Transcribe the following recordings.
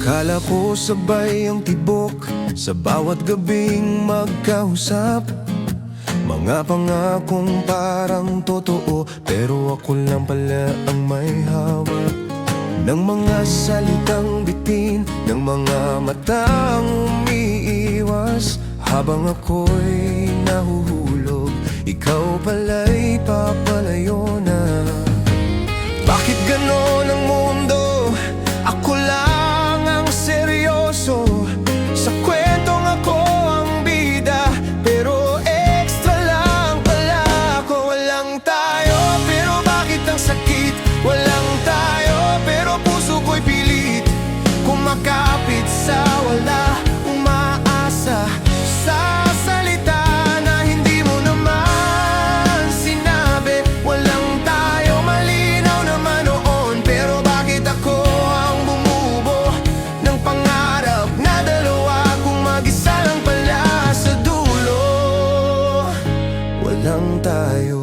Akala ko sabay ang tibok sa bawat gabing magkausap. Mga pangakong parang totoo, pero ako lang pala ang may hawak ng mga salitang bitin, ng mga matang umiiwas. Habang ako'y nahuhulog, ikaw pala'y papalayo na. Bakit ganon ang mundo? Ako lang ang seryoso. Sa kwentong ako ang bida, pero extra lang pala ako. Walang tayo, pero bakit ang sakit? Walang tayo, pero puso ko'y pilit kumakapit sa wala, umaasa sa salita na hindi mo naman sinabi. Walang tayo, malinaw naman noon, pero bakit ako ang bumubo ng pangarap na dalawa kung mag-isa lang pala sa dulo? Walang tayo.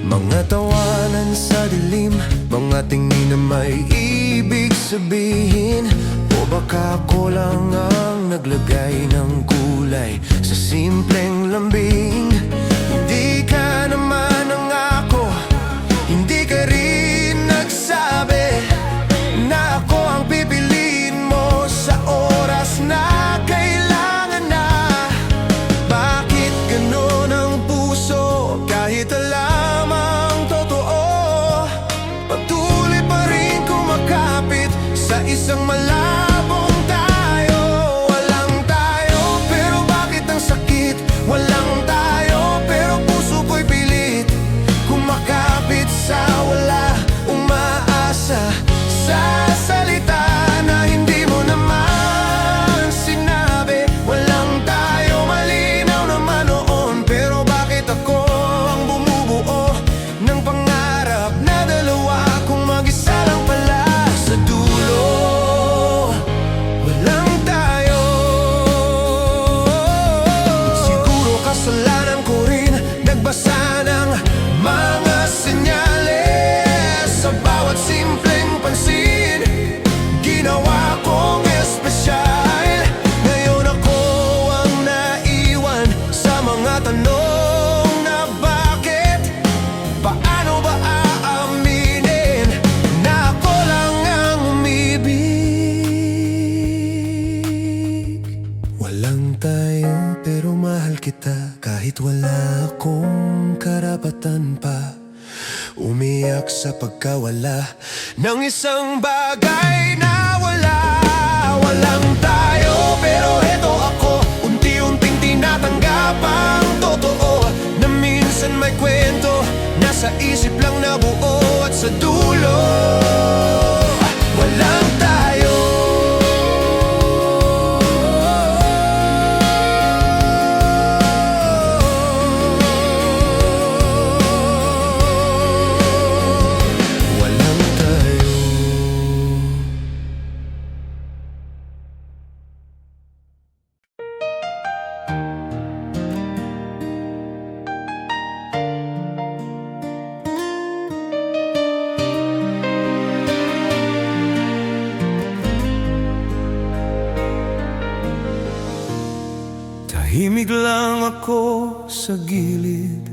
Mga tawanan sa dilim, mga tingin na may ibig sabihin. O baka ako lang ang naglagay ng kulay sa simpleng lambing. Hindi ka naman nangako, hindi ka rin nagsabi na ako ang pipiliin mo sa oras na kailangan na. Bakit ganon ang puso kahit alam ang totoo? Patuloy pa rin kumakapit sa isang malabong tayo. Walang tayo, pero bakit ang sakit? Walang tayo, pero puso ko'y pilit kumakapit sa wala, umaasa sa salita na hindi mo naman sinabi. Walang tayo, malinaw naman noon, pero bakit ako ang bumubuo ng pangarap na dalawa kung mag-isa lang pala sa dulo? Walang tayo. Siguro kasalanan ko rin nagbasa ng mga senyales. Sa bawat simpleng pansin, ginawa kong espesyal. Ngayon ako ang naiwan sa mga tanong na bakit. Paano ba aaminin na ako lang ang umibig? Walang tayo, pero mahal kita kahit wala akong karapatan pa. Umiyak sa pagkawala ng isang bagay na wala. Walang tayo, pero eto ako, unti-unting tinatanggap ang totoo, na minsan may kwento, nasa isip lang na buo, at sa dulo walang tayo. Walang tayo. Tahimik lang ako sa gilid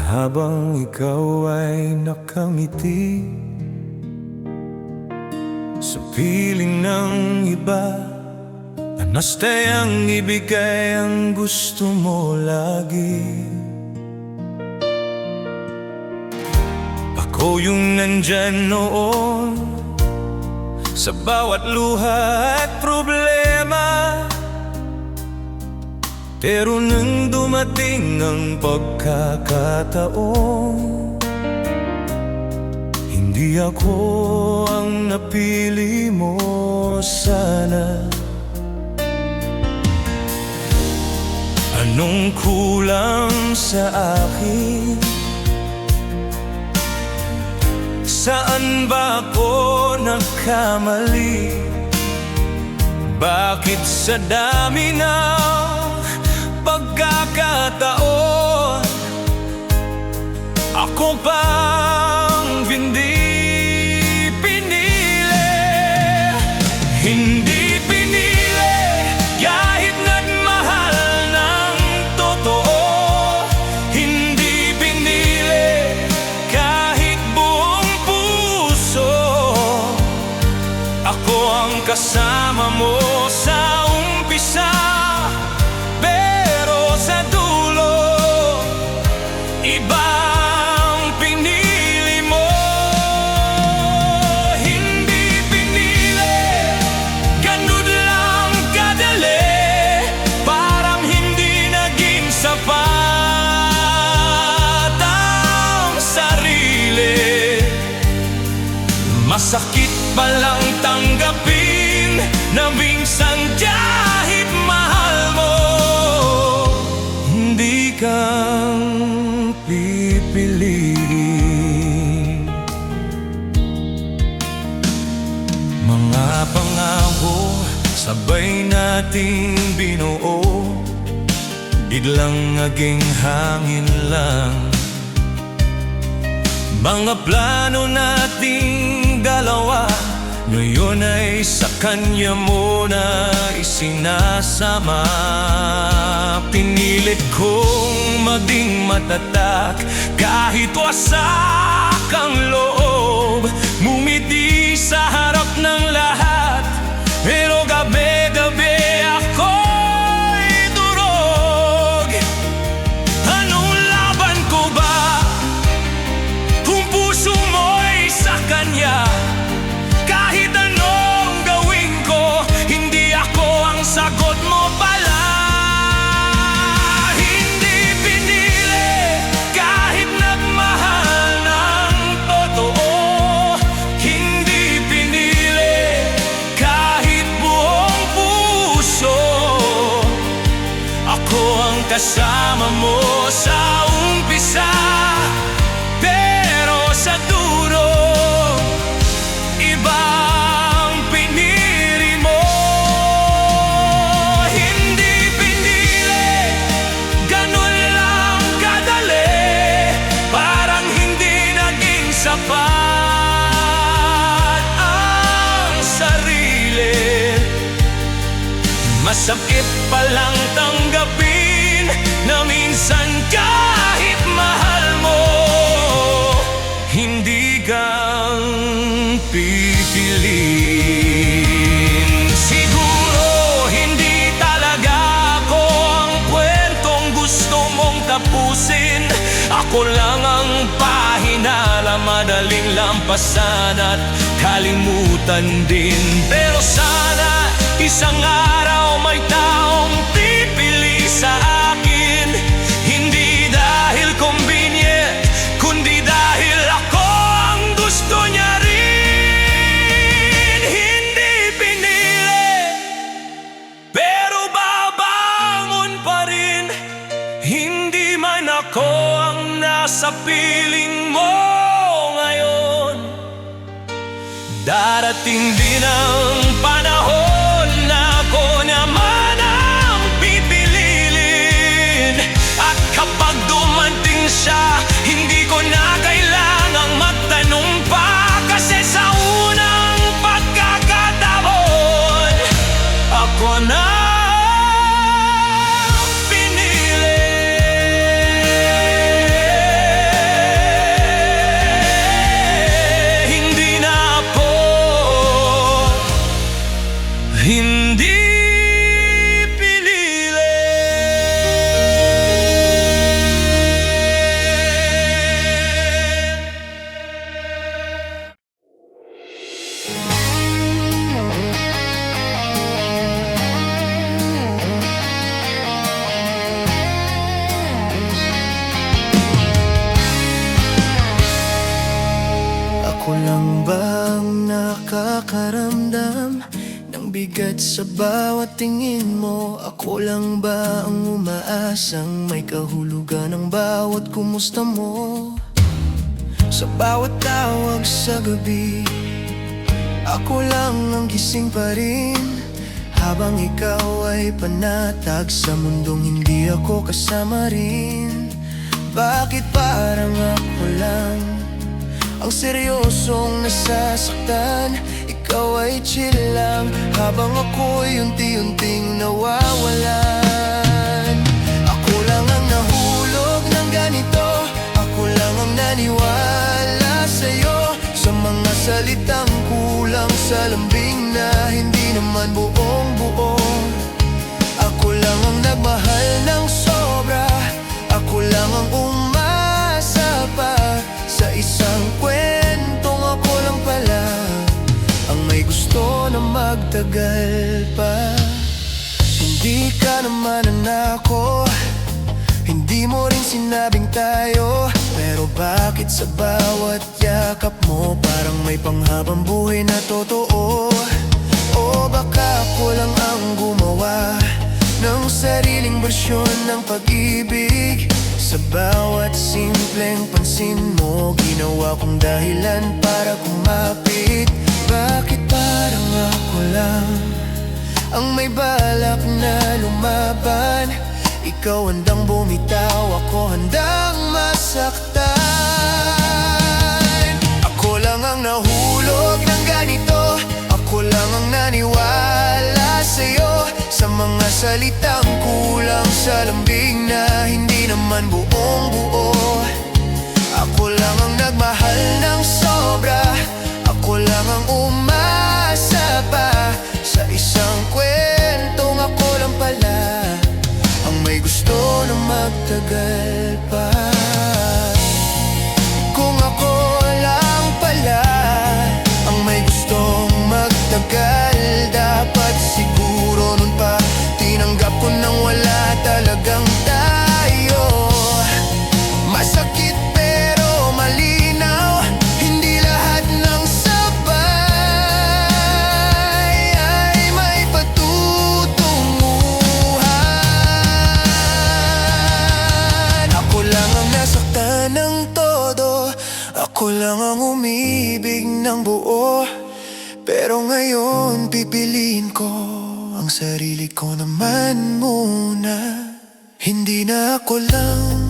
habang ikaw ay nakangiti. Sa piling ng iba, panastay ang ibigay ang gusto mo lagi. Ako yung nandyan noon sa bawat luha at problema, pero nang dumating ang pagkakataon, hindi ako ang napili mo sana. Anong kulang sa akin? Saan ba ako nagkamali? Bakit sa dami ng pagkakataon ako pang hindi pinili? Hindi pinili kahit nagmahal ng totoo. Hindi pinili kahit buong puso. Ako ang kasama mo sa umpisa, pero sa dulo ibang pinili mo. Hindi pinili ganun lang kadali, parang hindi naging sapat ang sarili. Masakit palang tanggapin na minsan kahit mahal mo, hindi kang pipiliin. Mga pangako sabay nating binuo, biglang naging hangin lang. Mga plano nating dalawa ngayon ay sa kanya mo na isinasama. Pinilit kong maging matatag kahit wasak ang loob, ngumiti sa harap ng lahat, pero gabi-gabi ako'y durog. Anong laban ko ba kung puso mo'y sa kanya? Kahit anong gawin ko, hindi ako ang sagot mo pala. Hindi pinili kahit nagmahal ng totoo. Hindi pinili kahit buong puso. Ako ang kasama mo sa umpisa, pero sa dulo ibang pinili mo. Hindi pinili ganun lang kadali, parang hindi naging sapat ang sarili. Masakit palang tanggapin na minsan kahit mahal mo, hindi kang pipiliin. Siguro hindi talaga ako ang kwentong gusto mong tapusin. Ako lang ang pahinala, madaling lampasan at kalimutan din. Pero sana isang araw may taong pipili sa akin, hindi dahil convenient, kundi dahil ako ang gusto niya rin. Hindi pinili, pero babangon pa rin. Hindi man ako ang nasa piling mo ngayon, darating din ang panahon na ako naman ang pipiliin. At kapag dumating siya, hindi ko na kailangang magtanong pa, kasi sa unang pagkakataon ako na hindi pinili. Ako lang bang nakakaramdam ng bigat sa bawat tingin mo? Ako lang ba ang umaasang may kahulugan ng bawat kumusta mo? Sa bawat tawag sa gabi, ako lang ang gising pa rin, habang ikaw ay panatag sa mundong hindi ako kasama rin. Bakit parang ako lang ang seryosong nasasaktan? Ikaw ay chill lang, habang ako'y unti-unting nawawalan. Ako lang ang nahulog ng ganito, ako lang ang naniwala sa'yo, sa mga salitang kulang sa lambing na hindi naman buong buo. Ako lang ang nagmahal ng sobra, ako lang ang umasa pa sa isang kwentong ako lang pala ang may gusto na magtagal pa. Hindi ka naman nangako, hindi mo rin sinabing tayo, pero bakit sa bawat yakap mo parang may panghabang buhay na totoo? O baka ako lang ang gumawa ng sariling bersyon ng pag-ibig? Sa bawat simpleng pansin mo, ginawa kong dahilan para kumapit. Bakit parang ako lang ang may balak na lumaban? Ikaw handang bumitaw, ako handang masaktan. Ako lang ang nahulog ng ganito, ako lang ang naniwala sa'yo, sa mga salitang kulang sa lambing na hindi naman buong buo. Ako lang ang nagmahal ng sobra, ako lang ang umasa pa sa isang kwentong ako lang pala ang may gusto na magtagal pa. Kung ako lang pala ang may gustong magtagal, dapat siguro nun pa tinanggap ko nang wala talagang tayo. Masakit pero malinaw, hindi lahat ng sabay ay may patutunguhan. Ako lang ang nasaktan ng todo, ako lang ang umibig ng buo, pero ngayon pipiliin ko ang sarili ko naman muna. Hindi na ako lang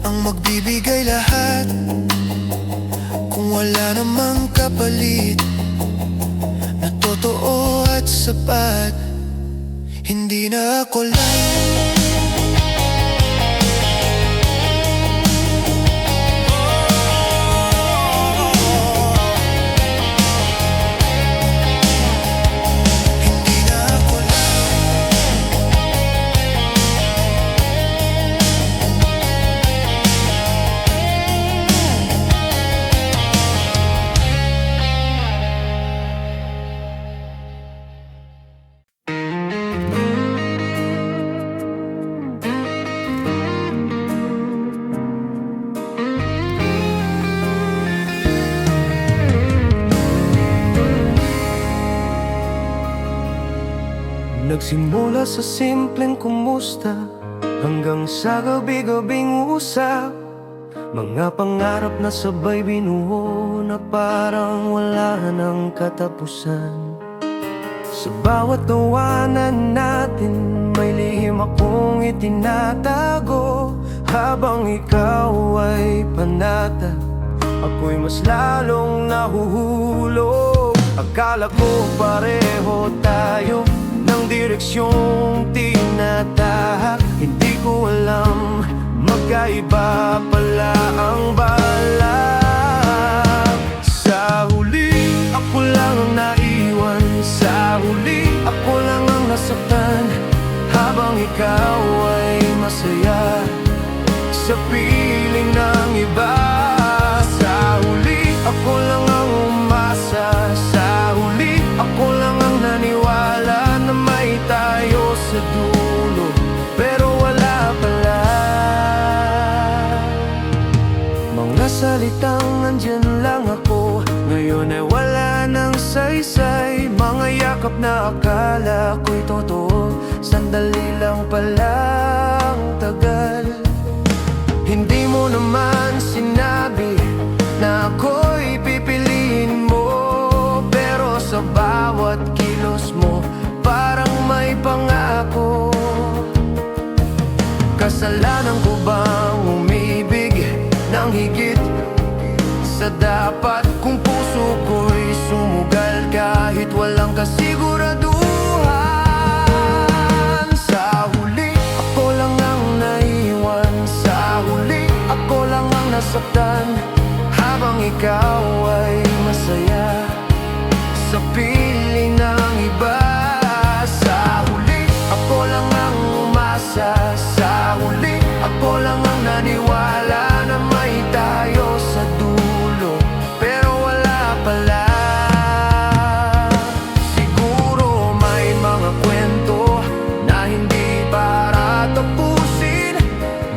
ang magbibigay lahat kung wala namang kapalit na totoo at sapat. Hindi na ako lang. Nagsimula sa simpleng kumusta, hanggang sa gabi-gabing usap, mga pangarap na sabay binuo na parang wala nang katapusan. Sa bawat tawanan natin, may lihim akong itinatago, habang ikaw ay panata, ako'y mas lalong nahuhulog. Akala ko pareho tayo ng direksyong tinatahak, hindi ko alam magkaiba pala ang balak. Sa huli, ako lang ang naiwan, sa huli, ako lang ang nasaktan, habang ikaw ay masaya sa piling ng iba. Sa huli, ako lang ang umasa, sa huli, ako lang ang naniwala na may tayo sa dulo, pero wala pala. Mga salitang andyan lang ako, ngayon ay wala nang saysay. Mga yakap na akala ko'y totoo, sandali lang palang tagal. Hindi mo naman sinabi dapat kung puso ko'y sumugal kahit walang kasiguraduhan. Sa huli, ako lang ang naiwan. Sa huli, ako lang ang nasaktan, habang ikaw ay masaya sa piling ng iba. Sa huli, ako lang ang umasa. Sa huli, ako lang ang naniwala na may tayo sa dulo, pero wala pala. Siguro may mga kwento na hindi para tapusin.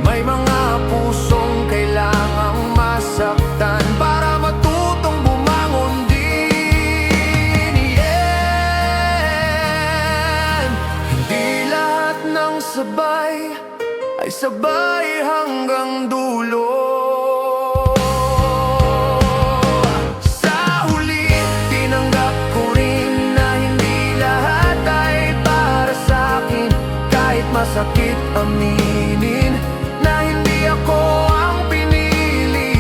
May mga pusong kailangang masaktan para matutong bumangon din. Yeah. Hindi lahat ng sabay ay sabay hanggang dulo. Sa huli, tinanggap ko rin na hindi lahat ay para sa'kin. Kahit masakit aminin na hindi ako ang pinili.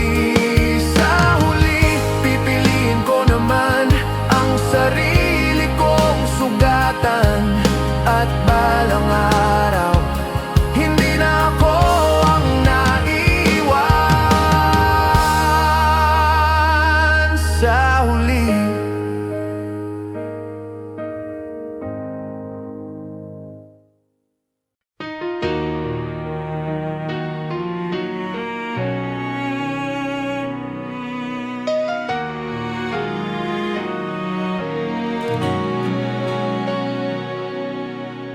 Sa huli, pipiliin ko naman ang sarili kong sugatan. At balang araw, hindi na ako ang naiwan. Sa huli,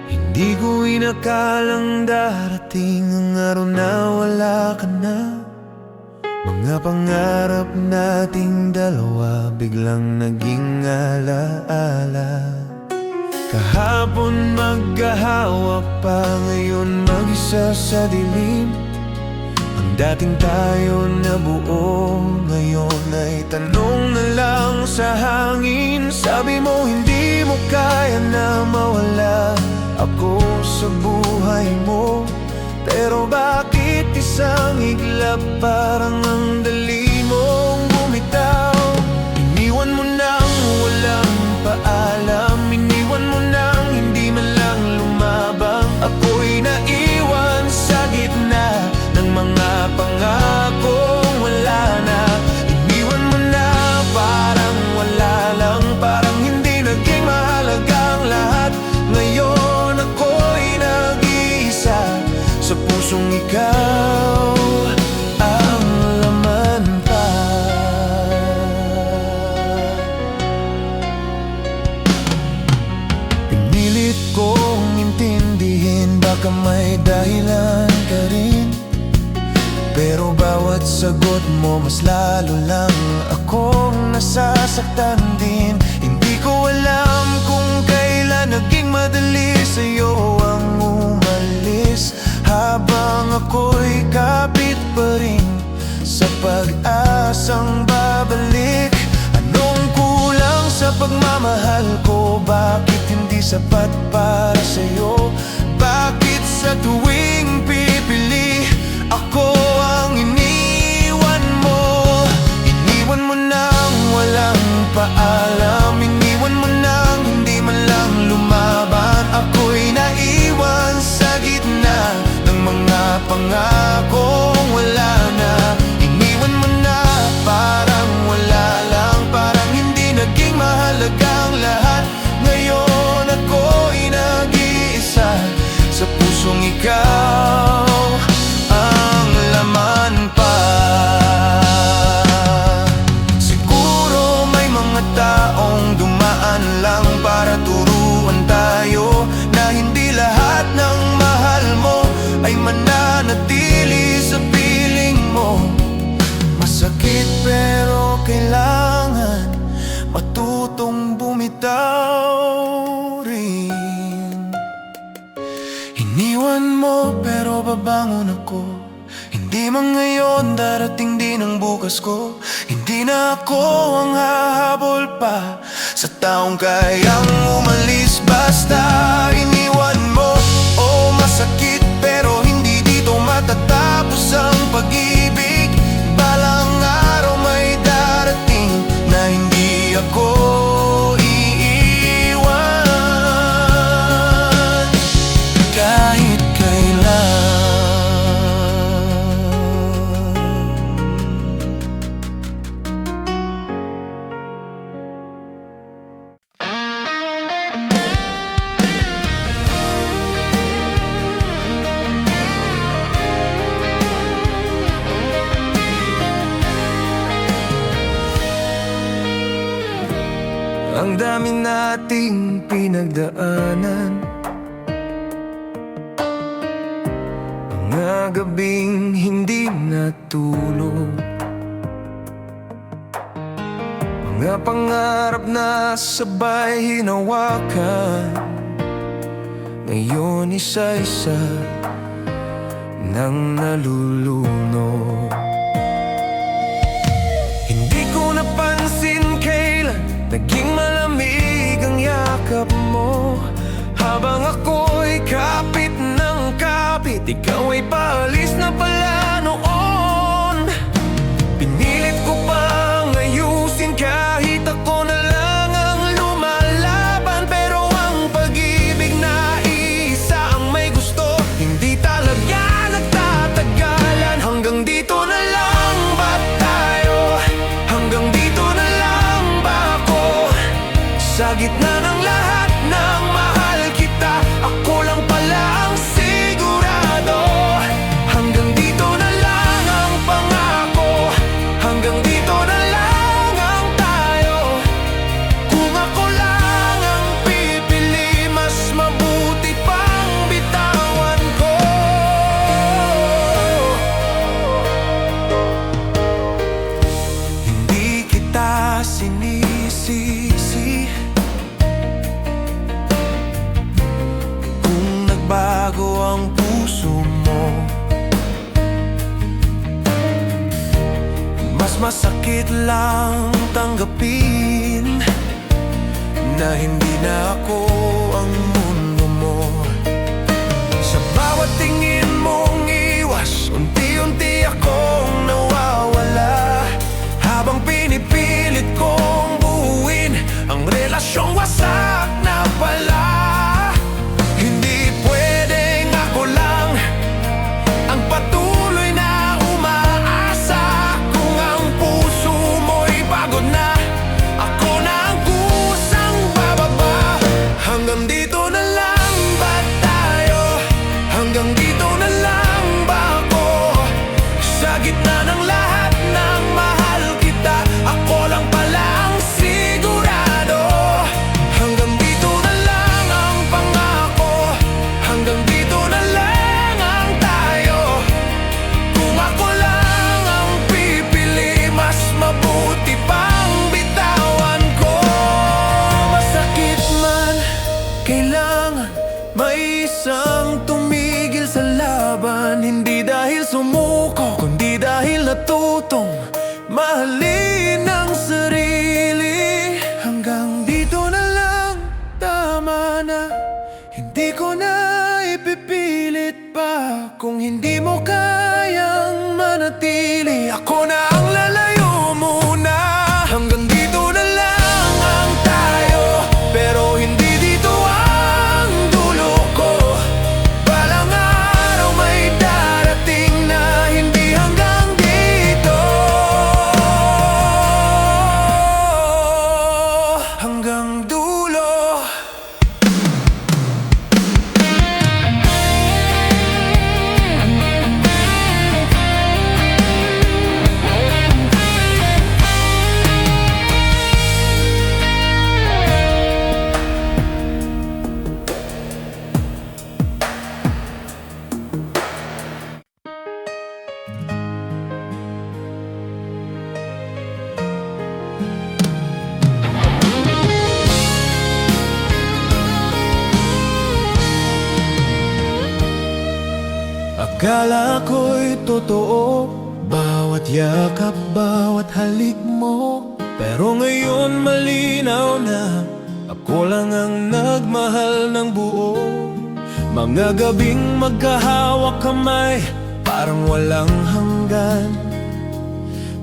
hindi ko inakalang darating ang araw na wala ka na. Mga pangarap nating dalawa biglang naging alaala. Kahapon maghahawak pa, ngayon mag-isa sa dilim. Ang dating tayo na buo, ngayon ay tanong na lang sa hangin. Sabi mo hindi mo kaya na mawala ako sa buhay mo, pero bakit isang iglap parang ang dali mong bumitaw? Iniwan mo nang walang paalam, iniwan mo nang hindi man lang lumabang. Ako'y naiwan sa gitna ng mga pangakong wala na. Iniwan mo na parang wala lang, parang hindi naging mahalaga ang lahat. Ngayon ako'y nag-iisa sa pusong ikaw ang laman pa. Pinilit kong intindihin, baka may dahilan ka rin, pero bawat sagot mo mas lalo lang akong nasasaktan din. Hindi ko alam kung kailan naging madali sa'yo ang umalis, habang ako'y kapit pa rin sa pag-asang babalik. Anong kulang sa pagmamahal ko? Bakit hindi sapat para sa'yo? Bakit sa tuwing pipili ako ang iniwan mo? Iniwan mo nang walang paalam, iniwan mo nang hindi man lang lumaban. Ako'y naiwan sa gitna ng mga pangakong wala na. Iniwan mo na parang wala lang, parang hindi naging mahalaga ang lahat. Ngayon ako'y nag-iisa sa pusong ikaw ang laman pa. Siguro may mga taong dumaan lang para turuan tayo na hindi lahat ng mahal mo ay mananatili sa piling mo. Masakit pero kailangan matutong bumitaw rin. Iniwan mo pero babangon ako. Hindi man ngayon, darating din ang bukas ko. Hindi na ako ang hahabol pa sa taong kayang umalis basta iniwan mo. Oh, masakit pero hindi dito matatapos ang pag-ibig. Balang araw may darating Ang dami nating pinagdaanan, mga gabing hindi natulog, mga pangarap na sabay hinawakan, ngayon isa-isa nang nalulunod. Hindi ko napansin kailan naging malamig ang yakap mo, habang ako'y kapit ng kapit, ikaw ay paalis na pala noon. Pinilit ko pang ayusin kahit ako na lang ang lumalaban, pero ang pag-ibig na isa ang may gusto, hindi talaga nagtatagalan. Hanggang dito na lang ba tayo? Hanggang dito na lang ba ako? Sa gitna ng lahat ng mahal kita, ako lang pala ang sigurado. Hanggang dito na lang ang pangako, hanggang dito na lang ang tayo. Kung ako lang ang pipili, mas mabuti pang bitawan ko. Hindi kita sinisisi kung nagbago ang puso mo. Mas masakit lang tanggapin na hindi na ako ang mundo mo. Sa bawat tingin mong iwas, unti-unti akong nawawala, habang pinipilit kong buuin ang relasyong wasak na pala. Hindi pwedeng ako lang ang patuloy na umaasa. Kung ang puso mo'y pagod na, ako na ang kusang bababa. Hanggang dito na lang ba tayo? Hanggang dito na lang ba ako? Sa gitna ng lahat ng mahal kita, ako lang pala ang sigurado. Hanggang dito na lang ang pangako, hanggang dito na lang ang tayo. Kung ako lang ang pipili, mas mabuti pang bitawan ko. Masakit man, kailangan may isang tumigil sa laban. Hindi dahil sumuko, kundi dahil natutong mahalin ang sarili. Hanggang dito na lang, tama na. Hindi ko na ipipilit pa. Kung hindi mo kayang manatili, ako na ang lalayo muna. Hanggang dito na lang ang tayo, pero hindi dito ang dulo ko. Balang araw may darating na hindi hanggang dito. Hanggang dulo. Akala ko'y totoo, bawat yakap, bawat halik mo. Pero ngayon malinaw na, ako lang ang nagmahal ng buo. Mga gabing magkahawak kamay, parang walang hanggan.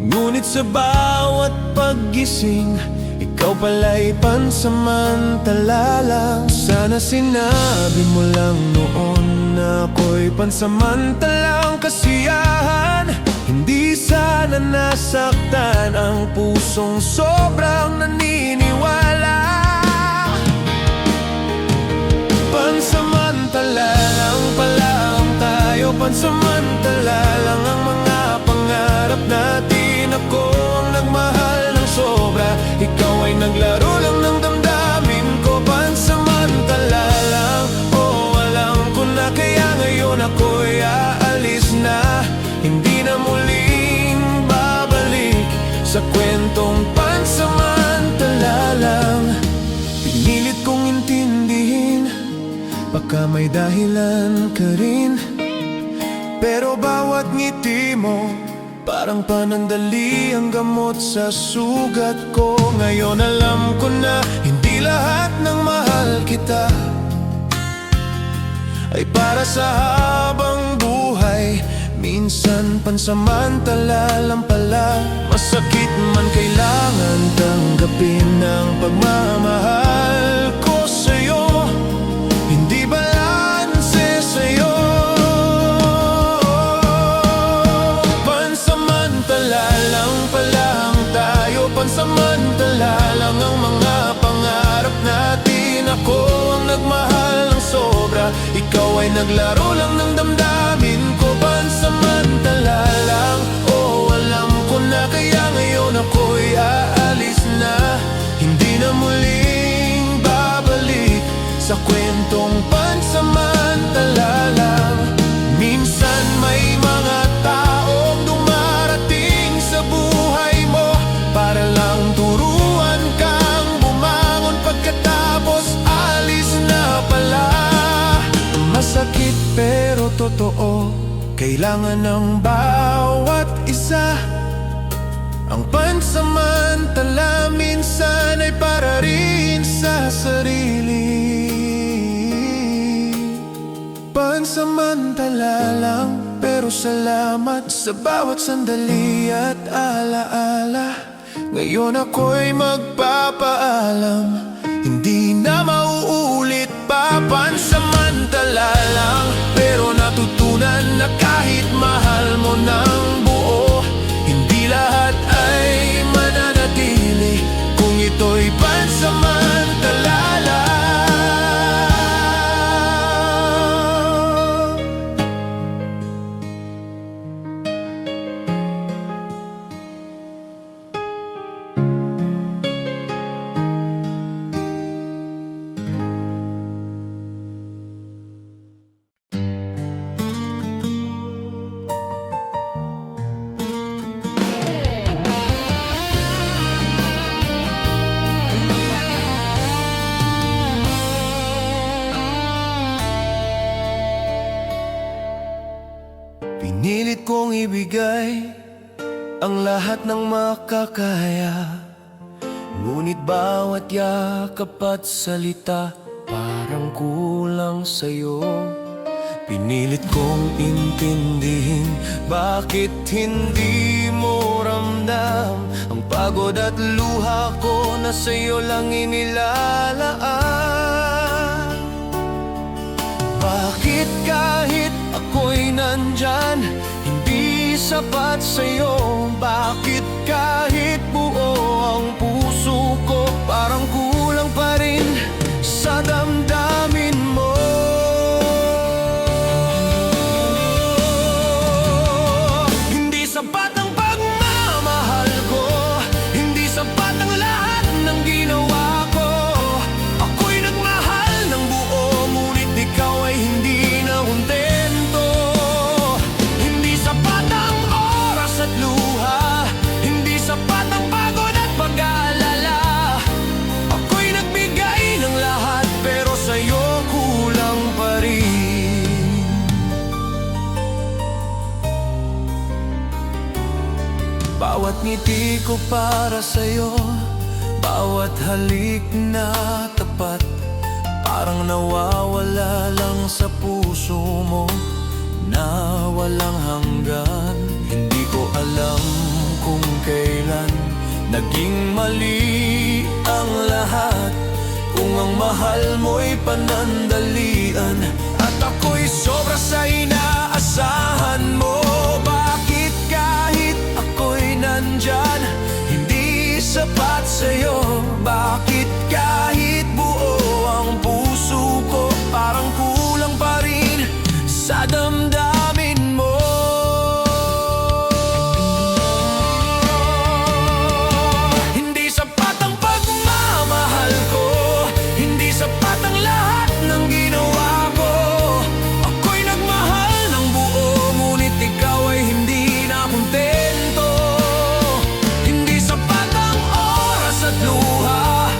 Ngunit sa bawat paggising, ikaw pala'y pansamantala lang. Sana sinabi mo lang noon na ako'y pansamantalang kasiyahan. Hindi sana nasaktan ang pusong sobrang naniniwala. Pansamantala lang pala ang tayo, pansamantala lang ang mga pangarap natin. Ako ang nagmahal ng sobra, ikaw ay naglaro lang ng damdamin. Baka may dahilan ka rin, pero bawat ngiti mo parang panandali ang gamot sa sugat ko. Ngayon alam ko na hindi lahat ng mahal kita ay para sa habang buhay. Minsan pansamantala lang pala. Masakit man kailangan tanggapin ng pagmamahal ko sa'yo. Hindi balanse sa'yo. Pansamantala lang pala ang tayo. Pansamantala lang ang mga pangarap natin. Ako ang nagmahal ng sobra, ikaw ay naglaro lang ng damdamin ko. Pansamantala lang, oh alam ko na, kaya ngayon ako'y aalis na. Hindi na muling babalik sa kwentong pansamantala lang. Minsan may mga taong dumarating sa buhay mo para lang turuan kang bumangon, pagkatapos alis na pala. Masakit pero totoo, kailangan ng bawat isa. Ang pansamantala minsan ay para rin sa sarili. Pansamantala lang, pero salamat sa bawat sandali at alaala. Ngayon ako'y magpapaalam, hindi na mauulit pa. Pansamantala lang, pero natutunan na kahit mahal mo ng buo, hindi lahat ay mananatili kung ito'y pansamantala lang. Pinilit kong ibigay ang lahat ng makakaya, ngunit bawat yakap at salita parang kulang sa'yo. Pinilit kong intindihin bakit hindi mo ramdam ang pagod at luha ko na sa'yo lang inilalaan. Bakit kahit ako'y nandyan, hindi sapat sa'yo? Bakit kahit buo ang puso ko, parang kulang pa rin sa damdamin mo? Hindi sapat ang pagmamahal ko, hindi sapat ang lahat ng ginawa ko. Ako'y nagmahal ng buo, ngunit ikaw ay hindi na kontento. Hindi sapat ang oras at luha, hindi sapat ang pagod at pag-aalala. Ako'y nagbigay ng lahat, pero sa'yo kulang pa rin. Bawat ngiti ko para sa'yo, bawat halik na tapat, parang nawawala lang sa puso mo na walang hanggan. Hindi ko alam kung kailan naging mali ang lahat, kung ang mahal mo'y panandalian at ako'y sobra sa inaasahan mo. Bakit kahit ako'y nandyan, hindi sapat sa'yo? Bakit kahit buo ang puso ko, parang kulang pa rin sa damdamin mo? Hindi sapat ang pagmamahal ko, hindi sapat ang lahat ng ginawa ko. Ako'y nagmahal ng buo, ngunit ikaw ay hindi na kontento. Hindi sapat ang oras at luha,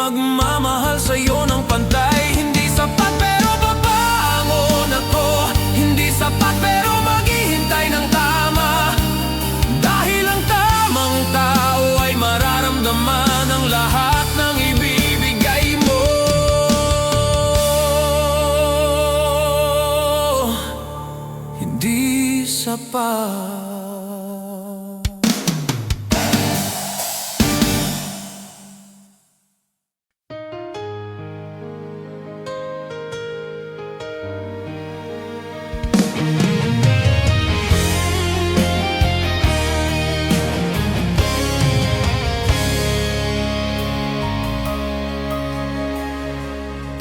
magmamahal sa'yo ng pantay. Hindi sapat pero babangon ako. Hindi sapat pero maghihintay ng tama. Dahil ang tamang tao ay mararamdaman ang lahat ng ibibigay mo. Hindi sapat.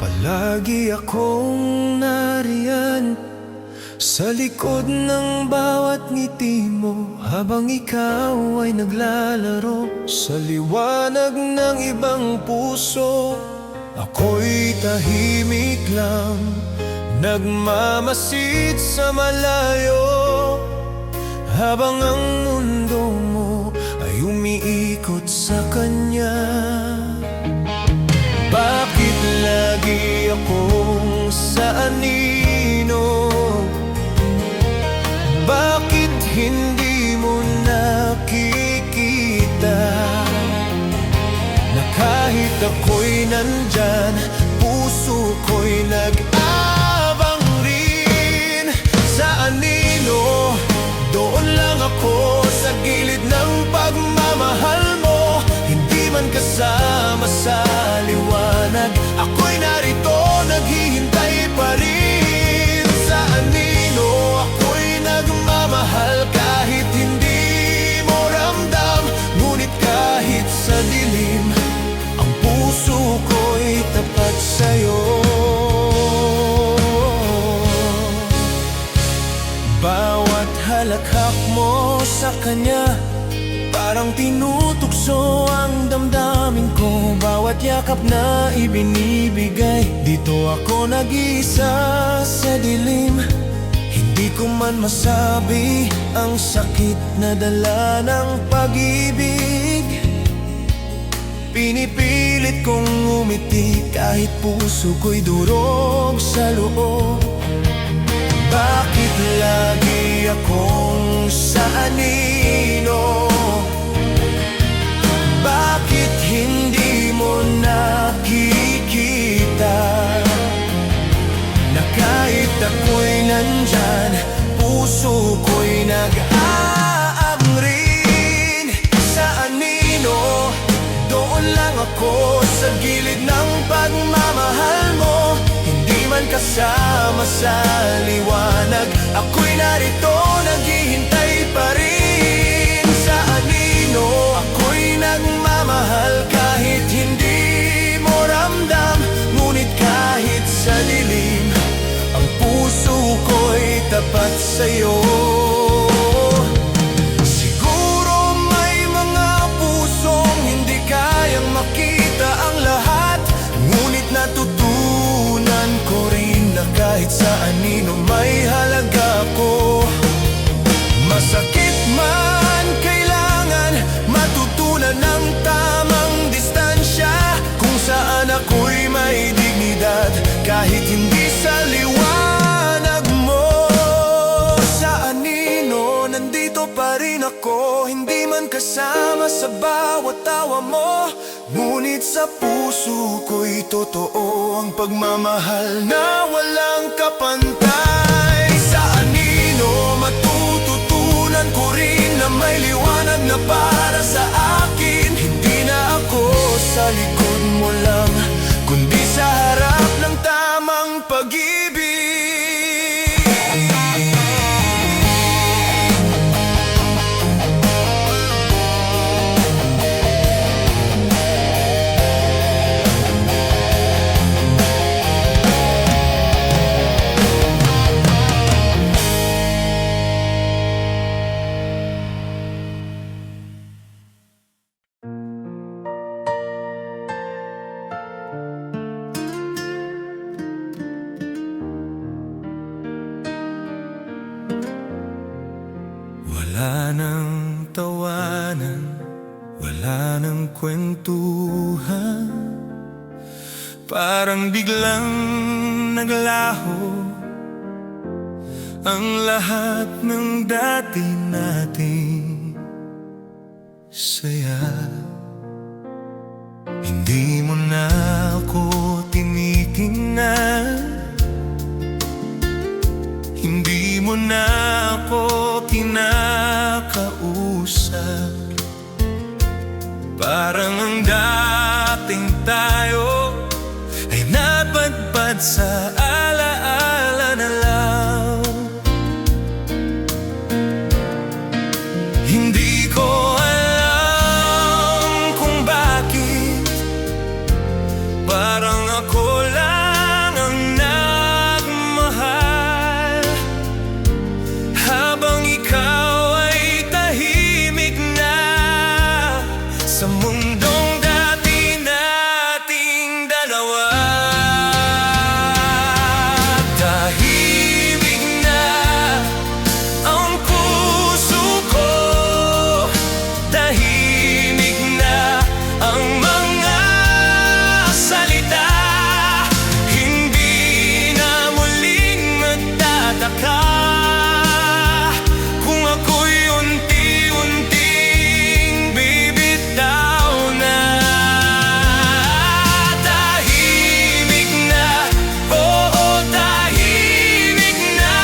Palagi akong nariyan sa likod ng bawat ngiti mo, habang ikaw ay naglalaro sa liwanag ng ibang puso. Ako'y tahimik lang, nagmamasid sa malayo, habang ang mundo mo ay umiikot sa kanya. Bakit lagi akong sa anino? Bakit hindi mo nakikita na kahit ako'y nandyan, puso ko'y nag-abang rin? Sa anino, doon lang ako sa gilid ng pagmamahal mo. Hindi man kasama sa liwanag, ako'y narito, naghihintay pa rin. Sa anino, ako'y nagmamahal kahit hindi mo ramdam. Ngunit kahit sa dilim, ang puso ko'y tapat sa'yo. Bawat halakhak mo sa kanya, parang tinutukso ang damdamin ko. Bawat yakap na ibinibigay, dito ako nag-iisa sa dilim. Hindi ko man masabi ang sakit na dala ng pag-ibig. Pinipilit kong umiti kahit puso ko'y durog sa loob. Bakit lagi akong sa anino? Bakit hindi mo nakikita na kahit ako'y nandyan, puso ko'y nag-aang rin? Sa anino, doon lang ako sa gilid ng pagmamahal mo. Hindi man kasama sa liwanag, ako'y narito, naghihintay pa rin. Sa anino, ako'y nagmamahal kahit hindi mo ramdam. Ngunit kahit sa dilim, ang puso ko'y tapat sa'yo. Siguro may mga pusong hindi kayang makita ang lahat, ngunit natutunan ko rin na kahit sa anino may halaga ko. Masakit man, kailangan matutunan ng tamang distansya, kung saan ako'y may dignidad kahit hindi sa liwanag mo. Sa anino, nandito pa rin ako, hindi man kasama sa bawat tawa mo. Ngunit sa puso ko'y totoo ang pagmamahal na walang kapantay. Sa anino, matututunan ko rin na may liwanag na para sa akin. Hindi na ako sa likod mo lang, kundi sa harap ng tamang pag-ibig. Wala nang tawanan, wala nang kwentuhan, Parang biglang naglaho ang lahat ng dati nating saya. Hindi mo na ako tinitingnan, hindi mo na ako kinakausap. Parang ang dating tayo ay napadpad sa alaala na lang. Hindi ko alam kung bakit parang ako lang ang nagmahal, habang ikaw ay tahimik na sa mundong dati nating dalawa. Tahimik na ang puso ko, tahimik na ang mga salita. Hindi na muling magtataka kung ako'y unti-unting bibitaw na. Tahimik na, oo, tahimik na.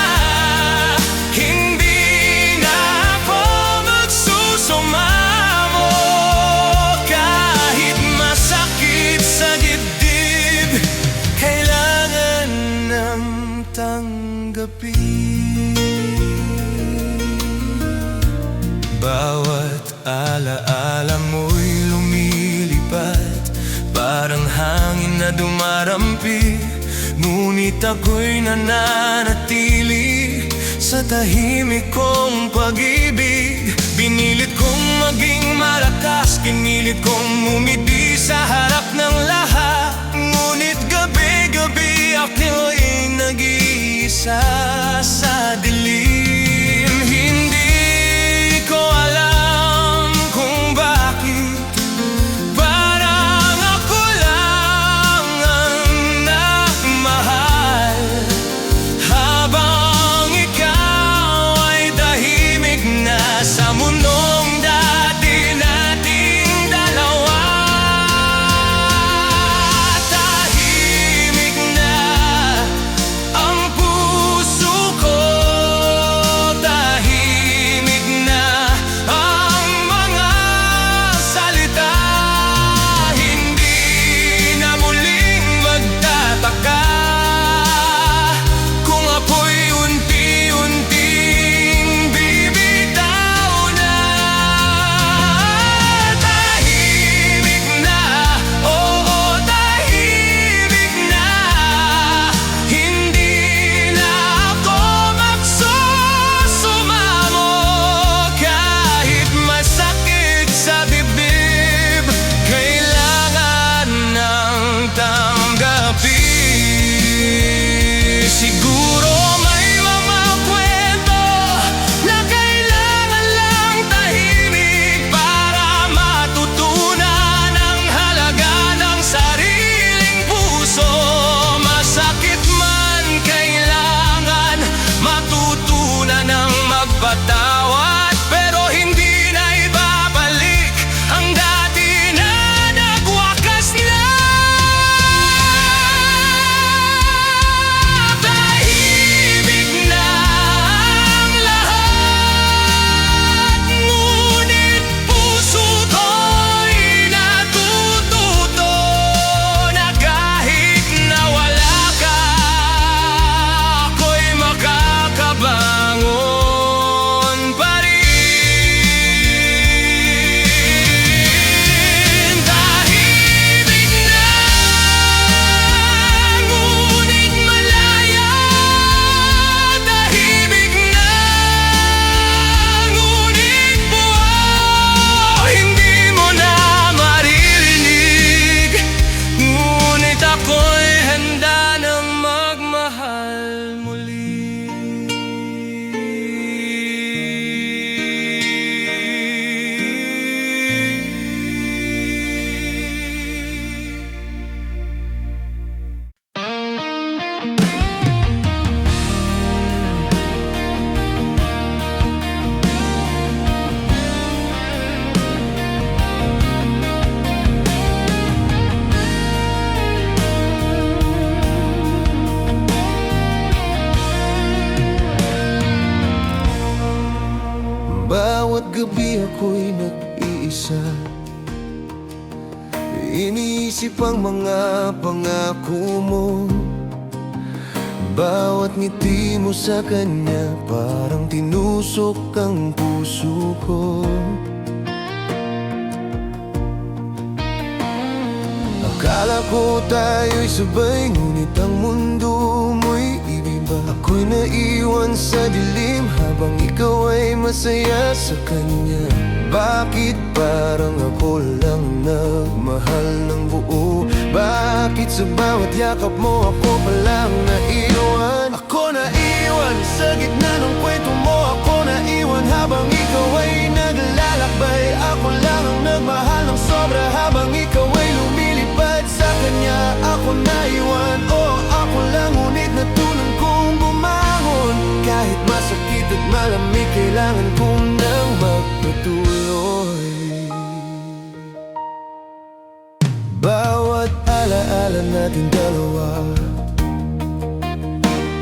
Hindi na ako magsusumamo kahit masakit sa dibdib. Kailangan ng tanggapin. Bawat alaala mo'y lumilipad, parang hangin na dumarampi. Ngunit ako'y nananatili sa tahimik kong pag-ibig. Binilit kong maging malakas, kinilit kong umiti sa harap ng lahat. Ngunit gabi-gabi ako'y nag-iisa sa dilim. Hindi ko alam kung bakit parang ako lang ang nagmahal, habang ikaw ay tahimik na sa mundong dati nating dalawa. Tahimik na ang puso ko, gabi ako'y nag-iisa. Iniisip ang mga pangako mo, bawat ngiti mo sa kanya parang tinusok ang puso ko. Akala ko tayo'y sabay, ngunit ang mundo mo'y iba. Ako'y naiwan sa dilim habang ikaw ay masaya sa kanya. Bakit parang ako lang nagmahal ng buo? Bakit sa bawat yakap mo ako palang naiwan? Ako naiwan sa gitna ng kwento mo. Ako naiwan habang ikaw ay naglalakbay. Ako lang ang nagmahal ng sobra habang ikaw ay lumilipad sa kanya. Ako naiwan, oh ako lang, ngunit natunan kong bumangon. Kahit masakit at malamig, kailangan kong nang magpatuloy. Bawat alaala natin dalawa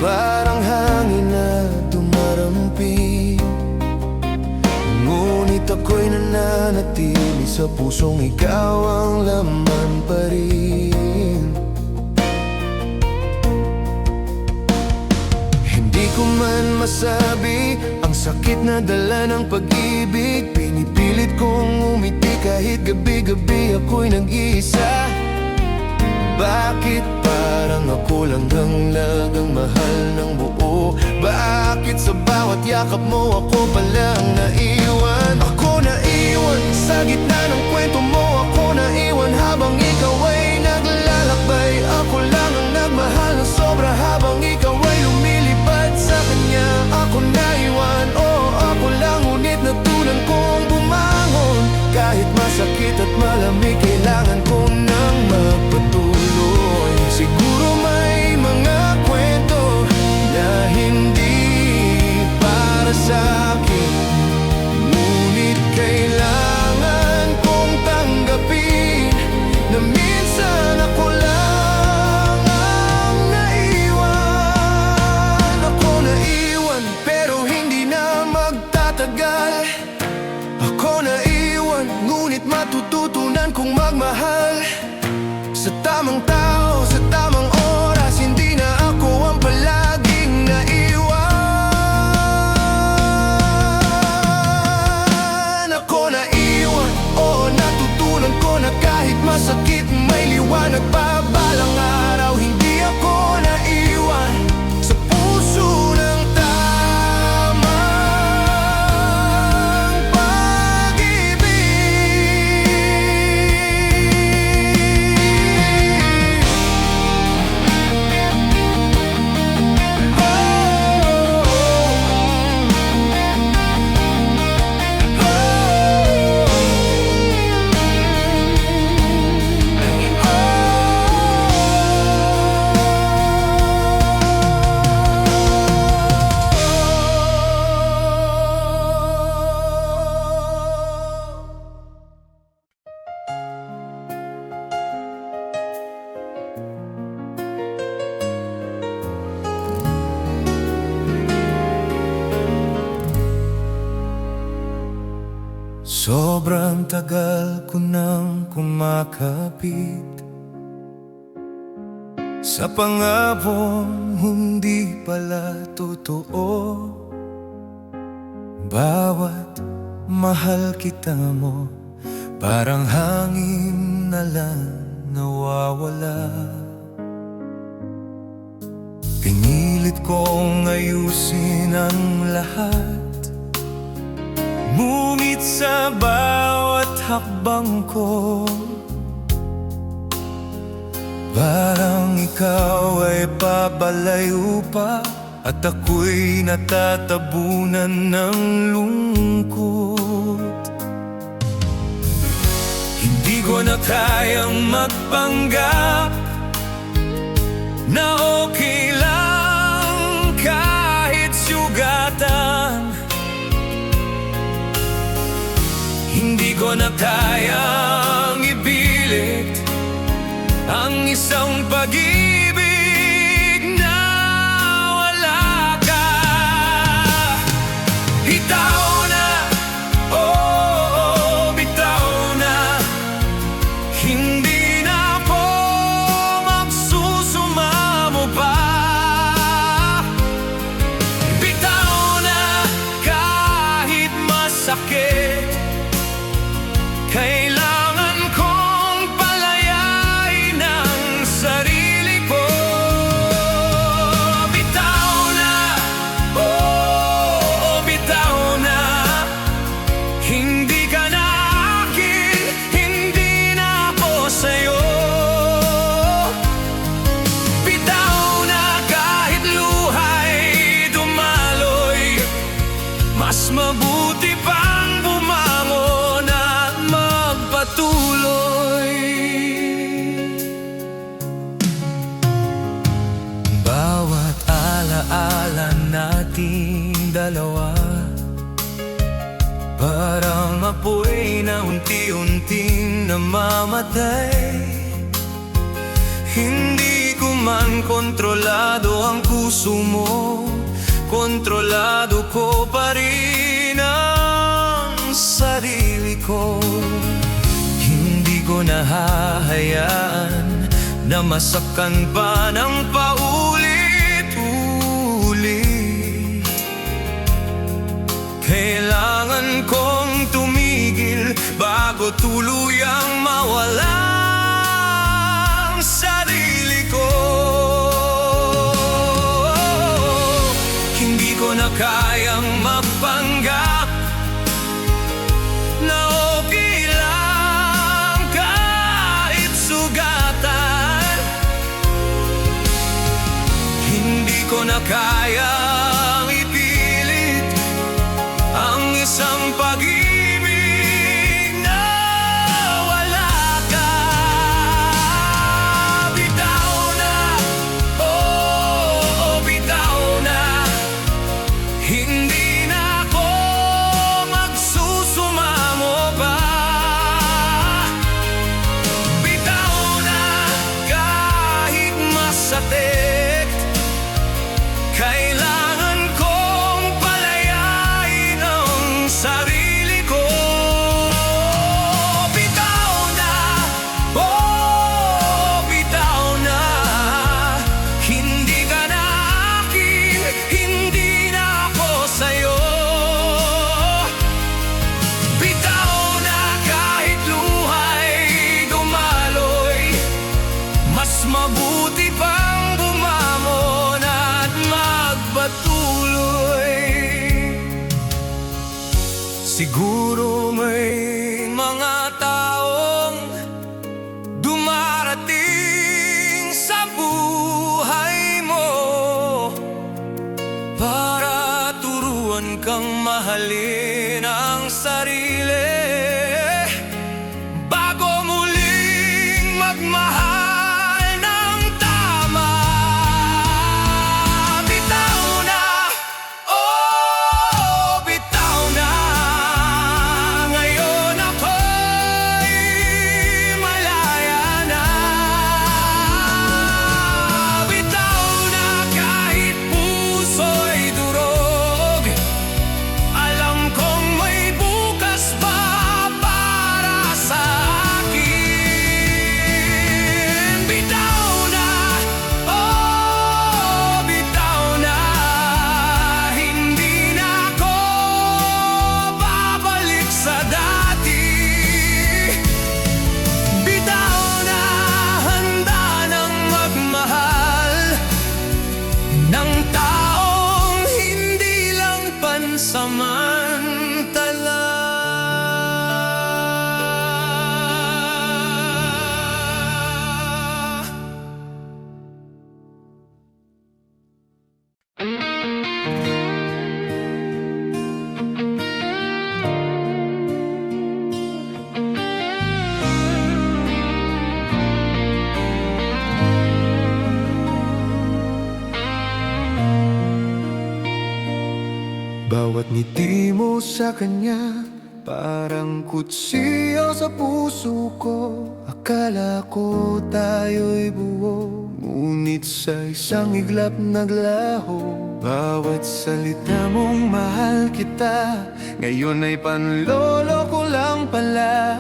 parang hangin na dumarampi, ngunit ako'y nananatili sa pusong ikaw ang laman pa rin. Hindi ko man masabi ang sakit na dala ng pag-ibig. Pinipilit kong umiti kahit gabi-gabi ako'y nag-iisa. Bakit parang ako lang ang lagang mahal ng buo? Bakit sa bawat yakap mo ako palang naiwan? Ako naiwan sa gitna ng kwento mo. Ako naiwan habang ikaw ay naglalakbay. Ako lang ang nagmahal ng sobra habang ikaw ay lumilipad sa kanya. Ako naiwan, oh ako lang, ngunit natunan kong bumangon. Kahit masakit at malamig, kailangan ko nang magpatuloy. Siguro may mga kwento na hindi para sa akin, ngunit kailangan kong tanggapin na minsan ako lang ang naiwan. Ako naiwan pero hindi na magtatagal. Ako naiwan ngunit matututunan kong magmahal sa tamang tao, sa tamang oras. Hindi na ako ang palaging naiwan. Ako naiwan, oo natutunan ko na kahit masakit may liwanag pa balang araw. Hindi ako naiwan sa puso ng tamang pag-ibig. Sobrang tagal ko nang kumakapit sa pangabong hindi pala totoo. Bawat mahal kita mo parang hangin na lang nawawala. Pinilit kong ayusin ang lahat, ngunit sa bawat hakbang ko parang ikaw ay pabalayo pa, at ako'y natatabunan ng lungkot. Hindi ko na kayang magpanggap na okay lang kahit sugatan. Hindi ko na kayang ipilit ang isang pag-ibig na wala ka. Bitaw na, oh Mas mabuti pang bumangon at magpatuloy. Bawat alaala nating dalawa, parang apoy na unti-unting namamatay. Hindi ko man kontrolado ang puso mo, kontrolado ko pa rin ang sarili ko. Hindi ko nahahayaan na masaktan pa ng paulit-ulit. Kailangan kong tumigil bago tuluyang mawala ang sarili ko. Hindi ko na kayang magpanggap na okay lang kahit sugatan. Hindi ko na kayang ipilit ang isang pag-ibig na wala ka. Bitaw na, oh, bitaw na. Hindi na ako magsusumamo pa. Bitaw na kahit masakit. Kailangan kong palayain ang sarili ko. Bitaw na, oh, bitaw na. Hindi ka na akin, hindi na ako sa'yo. Bitaw na kahit luha'y dumaloy. Mas mabuti pang bumamon at magpatuloy. Siguro may mga taong dumarating sa buhay mo para turuan kang mahalin ang sarili bago muling magmahal ng tama. Bitaw na, oh, bitaw na. Ngayon ako'y malaya na. Bitaw na kahit puso'y durog. Alam kong may bukas pa para sa akin. Bitaw na, oh, bitaw na. Hindi na ako babalik sa dati. Bitaw na, handa nang magmahal ng taong hindi lang pansamantala. Bawat ngiti mo sa kanya parang kutsiyo sa puso ko. Akala ko tayo'y buo, ngunit sa isang iglap naglaho. Bawat salita mong mahal kita, ngayon ay panloloko lang pala.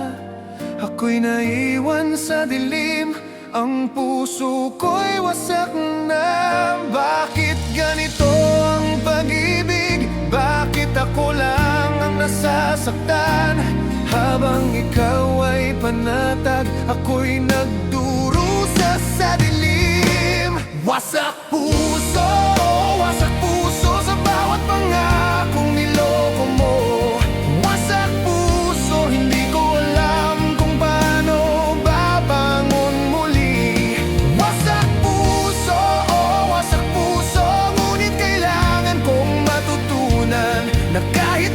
Ako'y naiwan sa dilim, ang puso ko'y wasak na. Bakit ganito ang pag-ibig? Bakit ako lang ang nasasaktan? Habang ikaw ay panatag, ako'y nagdurusa sa dilim. Wasak puso sa bawat pangakong niloko mo. Wasak puso, hindi ko alam kung paano babangon muli. Wasak puso, ngunit kailangan kong matutunan na kahit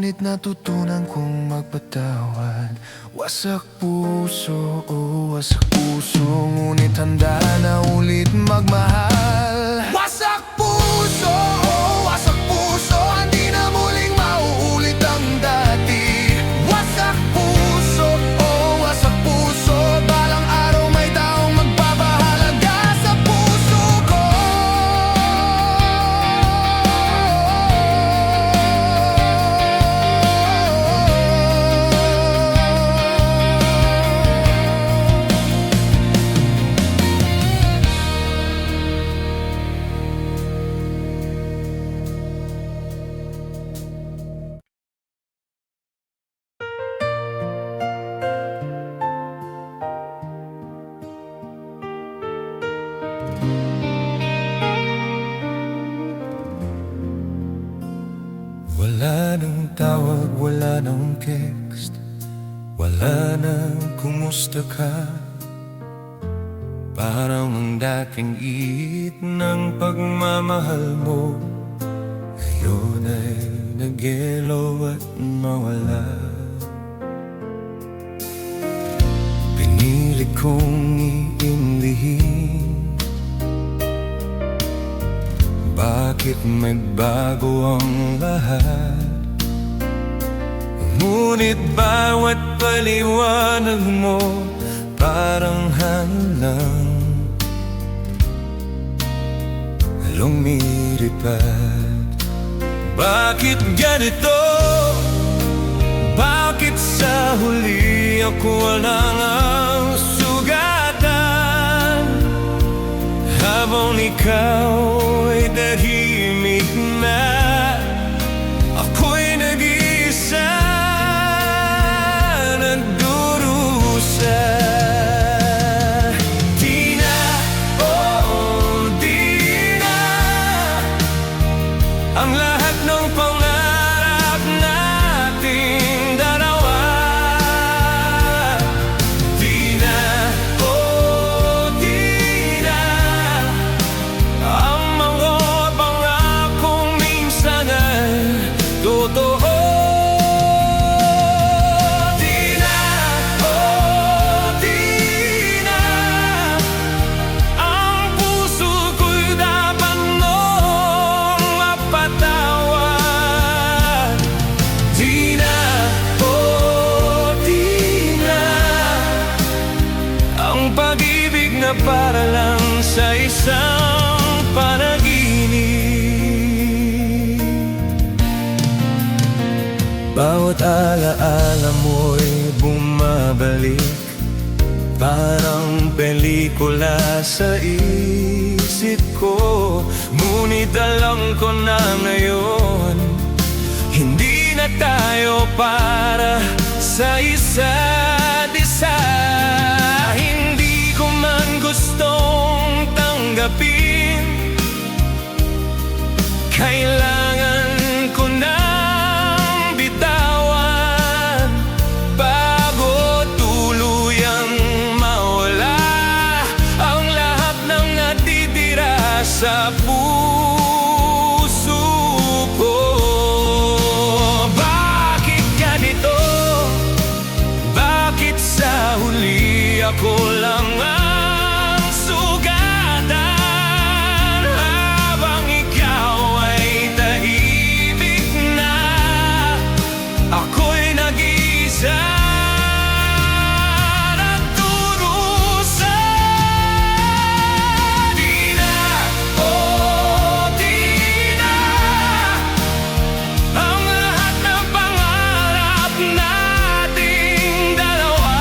ngunit natutunan kong magpatawad. Wasak puso, wasak puso, ngunit handa na ulit magmahal. Wasak puso, wasak puso, hindi na muling mauulit ang dati. Wasak puso, wasak puso, balang araw may taong magpapahalaga sa puso ko. Wala nang tawag, wala nang text, wala nang kumusta ka. Parang ang dating ihit ng pagmamahal mo ngayon ay nagyelo at mawala. Pinili kong iindihin bakit nagbago ang lahat. Ngunit bawat paliwanag mo parang hangin lang lumilipad. Bakit ganito? Bakit sa huli ako walang ang sugatan? Habang ikaw ay tahimik na, ako'y nag-iisa, nagdurusa. Di na, di na ang lahat ng pangarap nating dalawa. Di na, di na ang mga pangakong minsan ay totoo. Di na, di na ang puso ko'y dapat mong mapatawad. Di na, di na ang pag-ibig na para lang sa isang panaginip. Bawat alaala mo'y bumabalik, parang pelikula sa isip ko. Ngunit alam ko na ngayon, hindi na tayo para sa isa't isa. Hindi ko man gustong tanggapin, kailangan ko nang bitawan bago tuluyang mawala ang lahat ng natitira sa puso ko. Bakit ganito? Bakit sa huli ako lang ang sugatan? Habang ikaw ay tahimik na, ako'y nag-iisa, nagdurusa. Di na, di na ang lahat ng pangarap nating dalawa.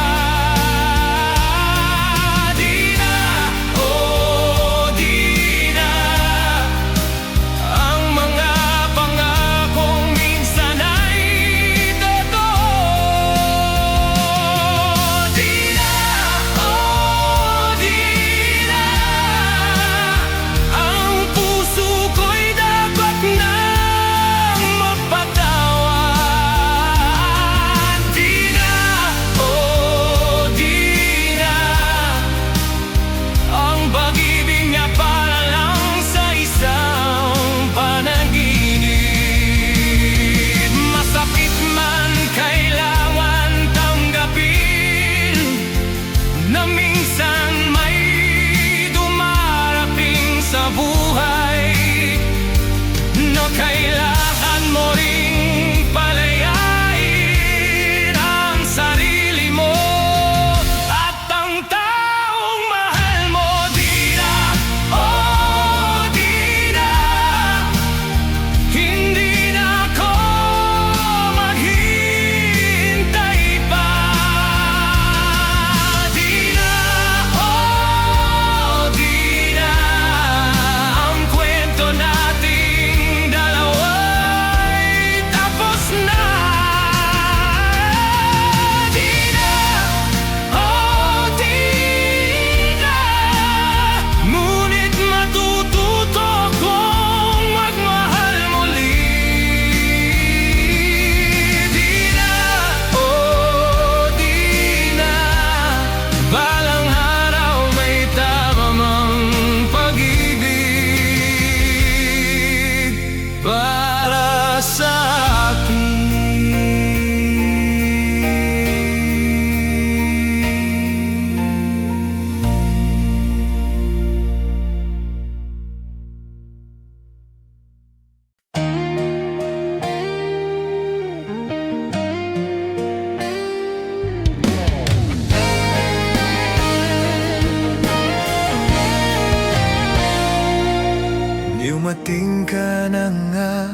Dumating ka na nga,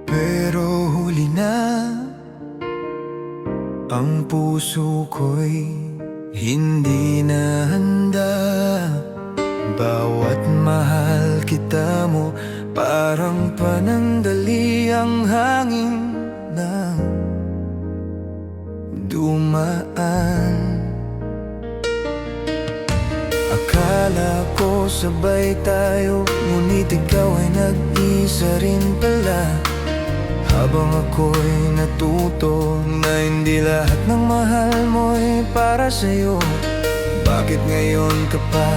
pero huli na. Ang puso ko'y hindi na handa. Bawat mahal kita mo, parang panandali ang hangin na dumaan. Akala ko sabay tayo, ngunit ikaw ay nag-isa rin pala. Habang ako'y natuto na hindi lahat ng mahal mo'y para sa'yo. Bakit ngayon ka pa?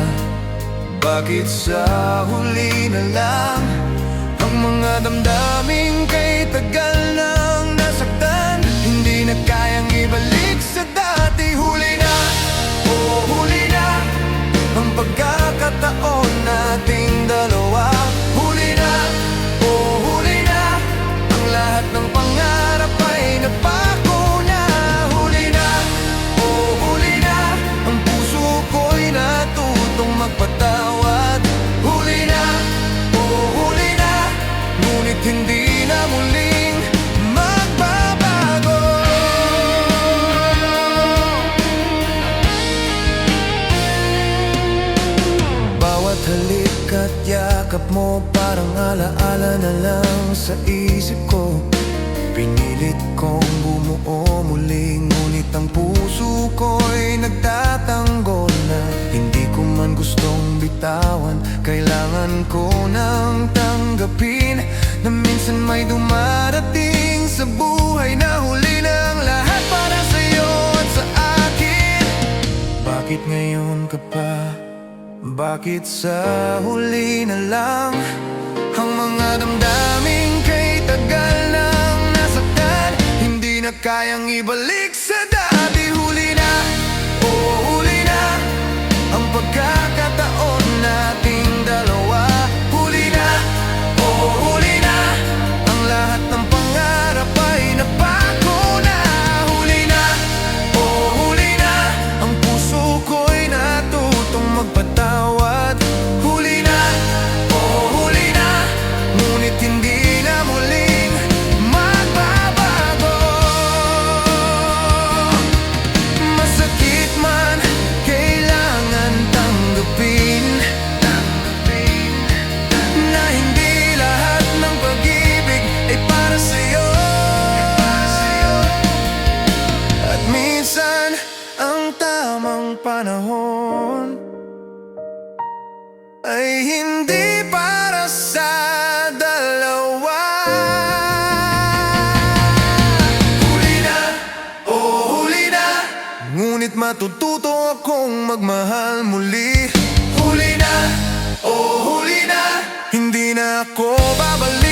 Bakit sa huli na lang? Ang mga damdaming kay tagal nang nasaktan, hindi na kayang ibalik sa dati. Huli na, oh huli na, ang pagkakataon nating dalawa. Huli na, oh huli na, ang lahat ng pangarap ay napako na. Huli na, oh huli na, ang puso ko'y natutong magpatawad. Huli na, oh huli na, ngunit hindi na muling magbabago. Bawat halik at yakap mo, parang alaala na lang sa isip ko. Pinilit kong bumuo muli, ngunit ang puso ko'y nagtatanggol na. Hindi ko man gustong bitawan, kailangan ko nang tanggapin na minsan may dumarating sa buhay na huli na ang lahat para sa'yo at sa akin. Bakit ngayon ka pa? Bakit sa huli na lang? Ang mga damdaming kay tagal nang nasaktan, hindi na kayang ibalik sa dati. Huli na, oh huli na, ang pagkakataon nating dalawa. Huli na, oh huli na, ang lahat ng pangarap ay napako na. Huli na, oh huli na, ang puso ko'y natutong magpatawad. Huli na, oh huli na, ngunit hindi na muling magbabago. Masakit man, kailangan tanggapin na hindi lahat ng pag-ibig ay para sa'yo. At minsan, ang tamang panahon ay hindi para sa dalawa. Huli na, oh huli na, ngunit matututo akong magmahal muli. Huli na, oh huli na, hindi na ako babalik.